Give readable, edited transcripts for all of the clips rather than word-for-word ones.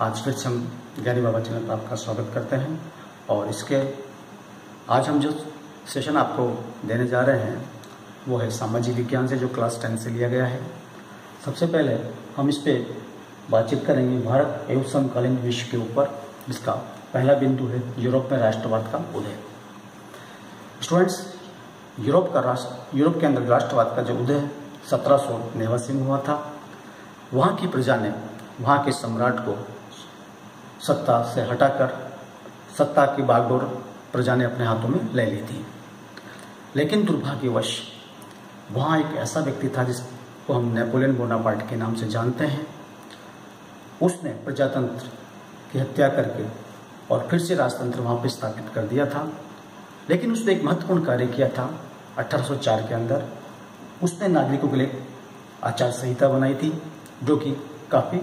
आज फिर से हम ज्ञानी बाबा चैनल पर आपका स्वागत करते हैं। और आज हम जो सेशन आपको देने जा रहे हैं वो है सामाजिक विज्ञान से, जो क्लास 10 से लिया गया है। सबसे पहले हम इस पे बातचीत करेंगे भारत एवं समकालीन विश्व के ऊपर, जिसका पहला बिंदु है यूरोप में राष्ट्रवाद का उदय। स्टूडेंट्स, यूरोप के अंदर राष्ट्रवाद का जो उदय 1789 में हुआ था। वहाँ की प्रजा ने वहाँ के सम्राट को सत्ता से हटाकर सत्ता की बागडोर प्रजा ने अपने हाथों में ले ली थी। लेकिन दुर्भाग्यवश वहाँ एक ऐसा व्यक्ति था जिसको हम नेपोलियन बोनापार्ट के नाम से जानते हैं। उसने प्रजातंत्र की हत्या करके और फिर से राजतंत्र वहाँ पर स्थापित कर दिया था। लेकिन उसने एक महत्वपूर्ण कार्य किया था 1804 के अंदर। उसने नागरिकों के लिए आचार संहिता बनाई थी, जो कि काफ़ी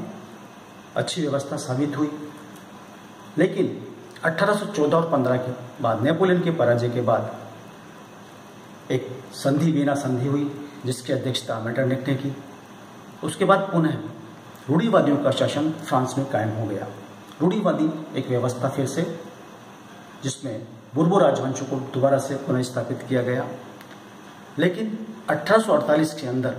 अच्छी व्यवस्था साबित हुई। लेकिन 1814 और 15 के बाद, नेपोलियन के पराजय के बाद, एक संधि, वीना संधि हुई, जिसकी अध्यक्षता मेटरनिख ने की। उसके बाद पुनः रूढ़िवादियों का शासन फ्रांस में कायम हो गया। रूढ़िवादी एक व्यवस्था फिर से, जिसमें बुर्बो राजवंशों को दोबारा से पुनः स्थापित किया गया। लेकिन 1848 के अंदर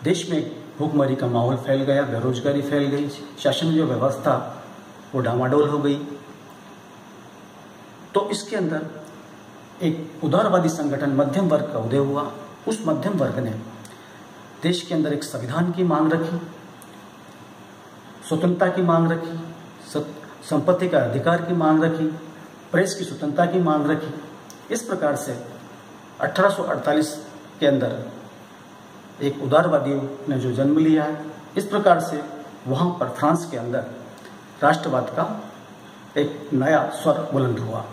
देश में भूखमरी का माहौल फैल गया, बेरोजगारी फैल गई, शासन जो व्यवस्था वो डामाडोल हो गई। तो इसके अंदर एक उदारवादी संगठन मध्यम वर्ग का उदय हुआ। उस मध्यम वर्ग ने देश के अंदर एक संविधान की मांग रखी, स्वतंत्रता की मांग रखी, संपत्ति का अधिकार की मांग रखी, प्रेस की स्वतंत्रता की मांग रखी। इस प्रकार से 1848 के अंदर एक उदारवादियों ने जो जन्म लिया है। इस प्रकार से वहाँ पर फ्रांस के अंदर राष्ट्रवाद का एक नया स्वर बुलंद हुआ।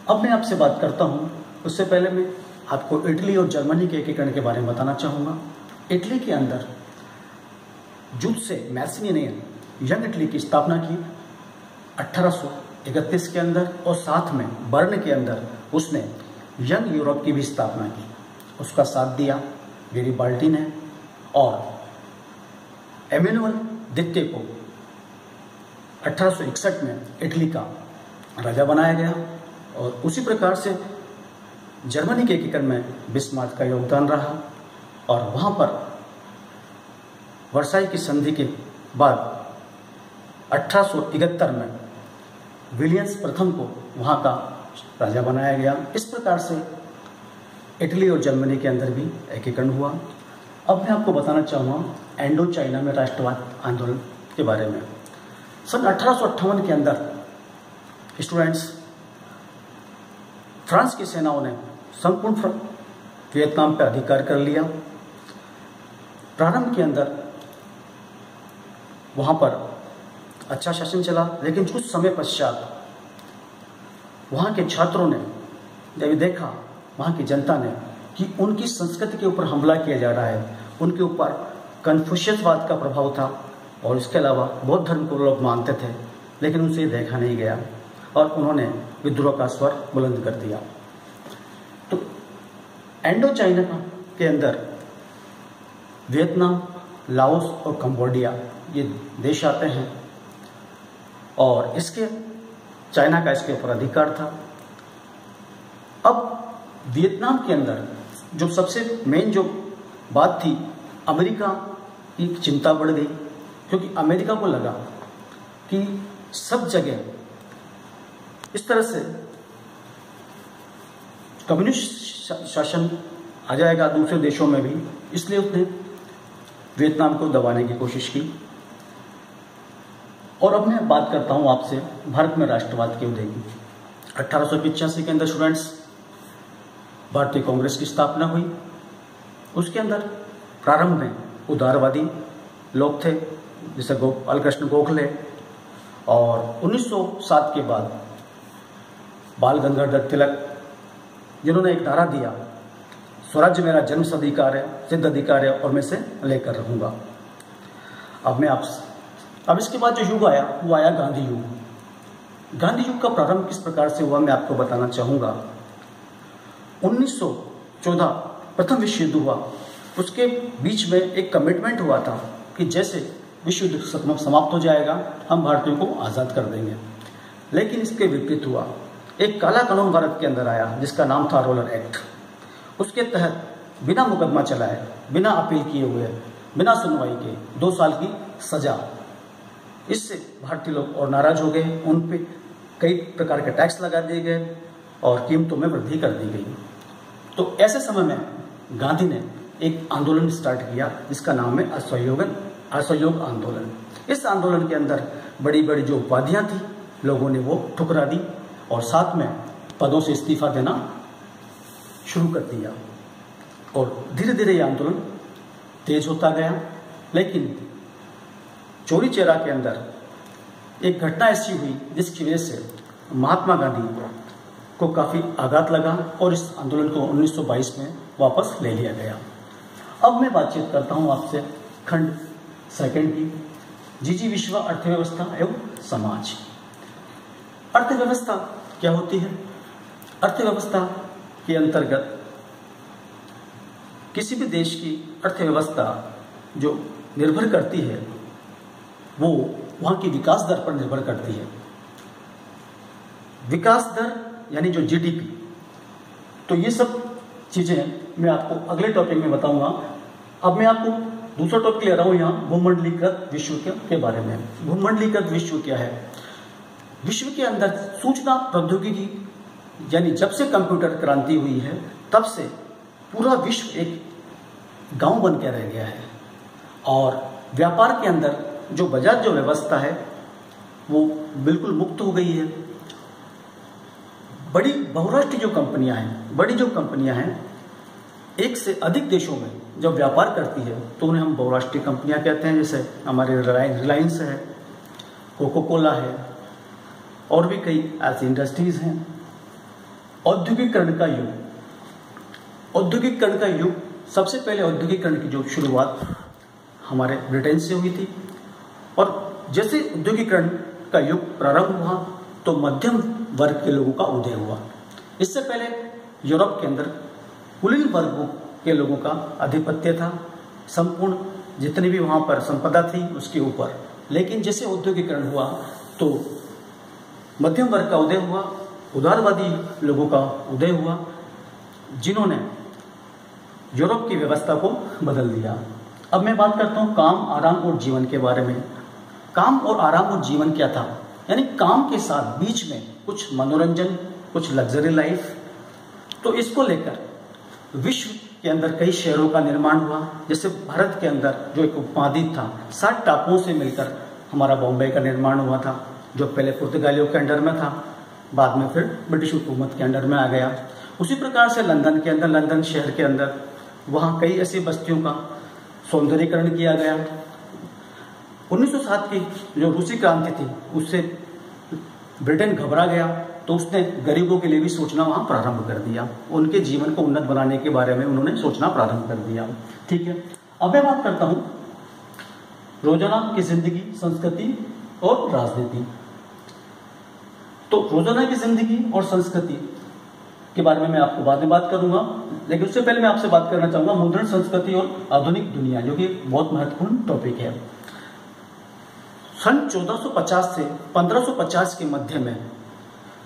अब मैं आपसे बात करता हूँ, उससे पहले मैं आपको इटली और जर्मनी के एकीकरण के बारे में बताना चाहूँगा। इटली के अंदर जूसेppe मैसिनी ने यंग इटली की स्थापना की 1831 के अंदर, और साथ में बर्न के अंदर उसने यंग यूरोप की भी स्थापना की। उसका साथ दिया गैरिबाल्डी ने, और एमेनुअल द्वितीय को 1861 में इटली का राजा बनाया गया। और उसी प्रकार से जर्मनी के एकीकरण में बिस्मार्क का योगदान रहा। और वहाँ पर वर्साई की संधि के बाद 1871 में विलियम्स प्रथम को वहाँ का राजा बनाया गया। इस प्रकार से इटली और जर्मनी के अंदर भी एकीकरण हुआ। अब मैं आपको बताना चाहूँगा इंडो चाइना में राष्ट्रवाद आंदोलन के बारे में। सन 1858 के अंदर स्टूडेंट्स, फ्रांस की सेनाओं ने संपूर्ण वियतनाम पर अधिकार कर लिया। प्रारंभ के अंदर वहाँ पर अच्छा शासन चला, लेकिन कुछ समय पश्चात वहाँ के छात्रों ने जब देखा, वहाँ की जनता ने, कि उनकी संस्कृति के ऊपर हमला किया जा रहा है, उनके ऊपर कन्फ्यूशियसवाद का प्रभाव था, और इसके अलावा बौद्ध धर्म को लोग मानते थे, लेकिन उनसे देखा नहीं गया, और उन्होंने विद्रोह का स्वर बुलंद कर दिया। तो इंडो चाइना के अंदर वियतनाम, लाओस और कंबोडिया ये देश आते हैं, और चाइना का इसके ऊपर अधिकार था। अब वियतनाम के अंदर जो सबसे मेन जो बात थी, अमेरिका की चिंता बढ़ गई, क्योंकि अमेरिका को लगा कि सब जगह इस तरह से कम्युनिस्ट शासन आ जाएगा दूसरे देशों में भी, इसलिए उसने वियतनाम को दबाने की कोशिश की। और अब मैं बात करता हूं आपसे भारत में राष्ट्रवाद के उदय की। 1885 के अंदर स्टूडेंट्स, भारतीय कांग्रेस की स्थापना हुई। उसके अंदर प्रारंभ में उदारवादी लोग थे, जैसे गोपाल कृष्ण गोखले, और 1907 के बाद बाल गंगाधर तिलक, जिन्होंने एक नारा दिया, स्वराज्य मेरा जन्म अधिकार है, सिद्ध अधिकार है, और मैं इसे लेकर रहूंगा। अब इसके बाद जो युग आया वो आया गांधी युग। गांधी युग का प्रारंभ किस प्रकार से हुआ मैं आपको बताना चाहूंगा। 1914 प्रथम विश्व युद्ध हुआ, उसके बीच में एक कमिटमेंट हुआ था कि जैसे विश्व युद्ध समाप्त हो जाएगा, हम भारतीयों को आज़ाद कर देंगे। लेकिन इसके विपरीत हुआ। एक काला कानून भारत के अंदर आया जिसका नाम था रोलर एक्ट। उसके तहत बिना मुकदमा चलाए, बिना अपील किए हुए, बिना सुनवाई के 2 साल की सजा। इससे भारतीय लोग और नाराज हो गए, उन पे कई प्रकार के टैक्स लगा दिए गए और कीमतों में वृद्धि कर दी गई। तो ऐसे समय में गांधी ने एक आंदोलन स्टार्ट किया जिसका नाम है असहयोग आंदोलन। इस आंदोलन के अंदर बड़ी बड़ी जो उपाधियां थी लोगों ने वो ठुकरा दी और साथ में पदों से इस्तीफा देना शुरू कर दिया और धीरे धीरे ये आंदोलन तेज होता गया। लेकिन चौरी चौरा के अंदर एक घटना ऐसी हुई जिसकी वजह से महात्मा गांधी को काफ़ी आघात लगा और इस आंदोलन को 1922 में वापस ले लिया गया। अब मैं बातचीत करता हूं आपसे खंड सेकंड की, जीजी विश्वा अर्थव्यवस्था एवं समाज। अर्थव्यवस्था क्या होती है? अर्थव्यवस्था के अंतर्गत किसी भी देश की अर्थव्यवस्था जो निर्भर करती है वो वहाँ की विकास दर पर निर्भर करती है। विकास दर यानी जो जीडीपी। तो ये सब चीज़ें मैं आपको अगले टॉपिक में बताऊंगा। अब मैं आपको दूसरा टॉपिक ले रहा हूँ यहाँ, भूमंडलीकृत विश्व के बारे में। भूमंडलीकृत विश्व क्या है? विश्व के अंदर सूचना प्रौद्योगिकी यानी जब से कंप्यूटर क्रांति हुई है तब से पूरा विश्व एक गांव बन के रह गया है और व्यापार के अंदर जो बाजार जो व्यवस्था है वो बिल्कुल मुक्त हो गई है। बड़ी बहुराष्ट्रीय जो कंपनियां हैं एक से अधिक देशों में जब व्यापार करती है तो उन्हें हम बहुराष्ट्रीय कंपनियां कहते हैं। जैसे हमारे रिलायंस है, कोको कोला है और भी कई ऐसी इंडस्ट्रीज हैं। औद्योगिकरण का युग सबसे पहले औद्योगिकरण की जो शुरुआत हमारे ब्रिटेन से हुई थी और जैसे औद्योगिकरण का युग प्रारंभ हुआ तो मध्यम वर्ग के लोगों का उदय हुआ। इससे पहले यूरोप के अंदर कुलीन वर्गों के लोगों का आधिपत्य था, संपूर्ण जितनी भी वहाँ पर संपदा थी उसके ऊपर। लेकिन जैसे औद्योगिकरण हुआ तो मध्यम वर्ग का उदय हुआ, उदारवादी लोगों का उदय हुआ जिन्होंने यूरोप की व्यवस्था को बदल दिया। अब मैं बात करता हूँ काम, आराम और जीवन के बारे में। काम और आराम और जीवन क्या था? यानी काम के साथ बीच में कुछ मनोरंजन, कुछ लग्जरी लाइफ। तो इसको लेकर विश्व के अंदर कई शहरों का निर्माण हुआ। जैसे भारत के अंदर जो एक उपमहाद्वीप था 60 टापुओं से मिलकर हमारा बॉम्बे का निर्माण हुआ था, जो पहले पुर्तगालियों के अंडर में था, बाद में फिर ब्रिटिश हुकूमत के अंडर में आ गया। उसी प्रकार से लंदन के अंदर, लंदन शहर के अंदर वहाँ कई ऐसी बस्तियों का सौंदर्यीकरण किया गया। 1907 की जो रूसी क्रांति थी उससे ब्रिटेन घबरा गया तो उसने गरीबों के लिए भी सोचना वहाँ प्रारंभ कर दिया। उनके जीवन को उन्नत बनाने के बारे में उन्होंने सोचना प्रारंभ कर दिया। ठीक है, अब मैं बात करता हूँ रोजाना की जिंदगी, संस्कृति और राजनीति। तो रोजाना की जिंदगी और संस्कृति के बारे में मैं आपको बाद में बात करूंगा, लेकिन उससे पहले मैं आपसे बात करना चाहूंगा मॉडर्न संस्कृति और आधुनिक दुनिया, जो कि बहुत महत्वपूर्ण टॉपिक है। सन 1450 से 1550 के मध्य में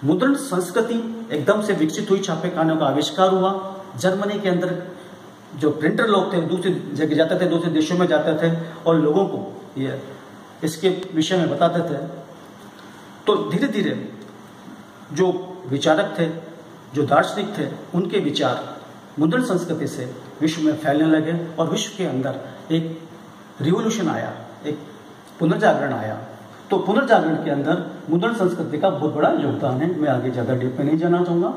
मुद्रण संस्कृति एकदम से विकसित हुई। छापे खानों का आविष्कार हुआ। जर्मनी के अंदर जो प्रिंटर लोग थे दूसरी जगह जाते थे, दूसरे देशों में जाते थे और लोगों को ये इसके विषय में बताते थे। तो धीरे धीरे जो विचारक थे, जो दार्शनिक थे, उनके विचार मुद्रण संस्कृति से विश्व में फैलने लगे और विश्व के अंदर एक रिवोल्यूशन आया, एक पुनर्जागरण आया। तो पुनर्जागरण के अंदर मुद्रण संस्कृति का बहुत बड़ा योगदान है। मैं आगे ज़्यादा डीप में नहीं जाना चाहूँगा।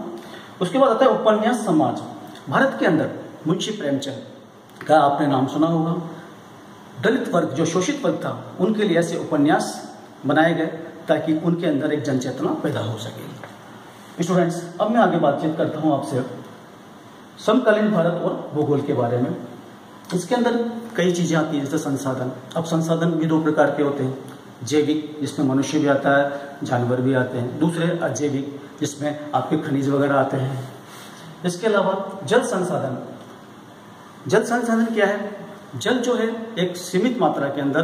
उसके बाद आता है उपन्यास समाज। भारत के अंदर मुंशी प्रेमचंद का आपने नाम सुना होगा। दलित वर्ग, जो शोषित वर्ग था, उनके लिए ऐसे उपन्यास बनाए गए ताकि उनके अंदर एक जन चेतना पैदा हो सके। स्टूडेंट्स, अब मैं आगे बातचीत करता हूँ आपसे समकालीन भारत और भूगोल के बारे में। इसके अंदर कई चीज़ें आती हैं, जैसे संसाधन। अब संसाधन भी 2 प्रकार के होते हैं, जैविक जिसमें मनुष्य भी आता है, जानवर भी आते हैं, दूसरे अजैविक जिसमें आपके खनिज वगैरह आते हैं। इसके अलावा जल संसाधन। जल संसाधन क्या है? जल जो है एक सीमित मात्रा के अंदर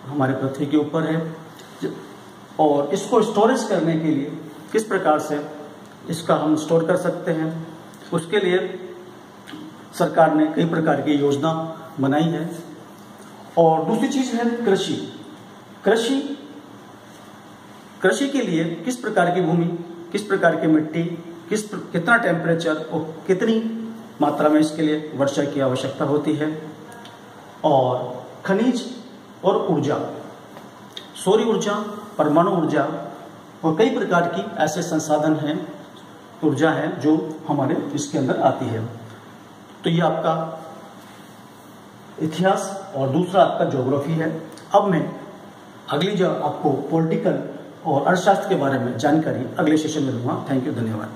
हमारे पृथ्वी के ऊपर है, और इसको स्टोरेज करने के लिए किस प्रकार से इसका हम स्टोर कर सकते हैं, उसके लिए सरकार ने कई प्रकार की योजना बनाई है। और दूसरी चीज है कृषि। कृषि के लिए किस प्रकार की भूमि, किस प्रकार की मिट्टी, कितना टेम्परेचर और कितनी मात्रा में इसके लिए वर्षा की आवश्यकता होती है। और खनिज और ऊर्जा, सौर ऊर्जा, परमाणु ऊर्जा और कई प्रकार की ऐसे संसाधन हैं, ऊर्जा है जो हमारे इसके अंदर आती है। तो ये आपका इतिहास और दूसरा आपका ज्योग्राफी है। अब मैं अगली जो आपको पॉलिटिकल और अर्थशास्त्र के बारे में जानकारी अगले सेशन में दूंगा। थैंक यू, धन्यवाद।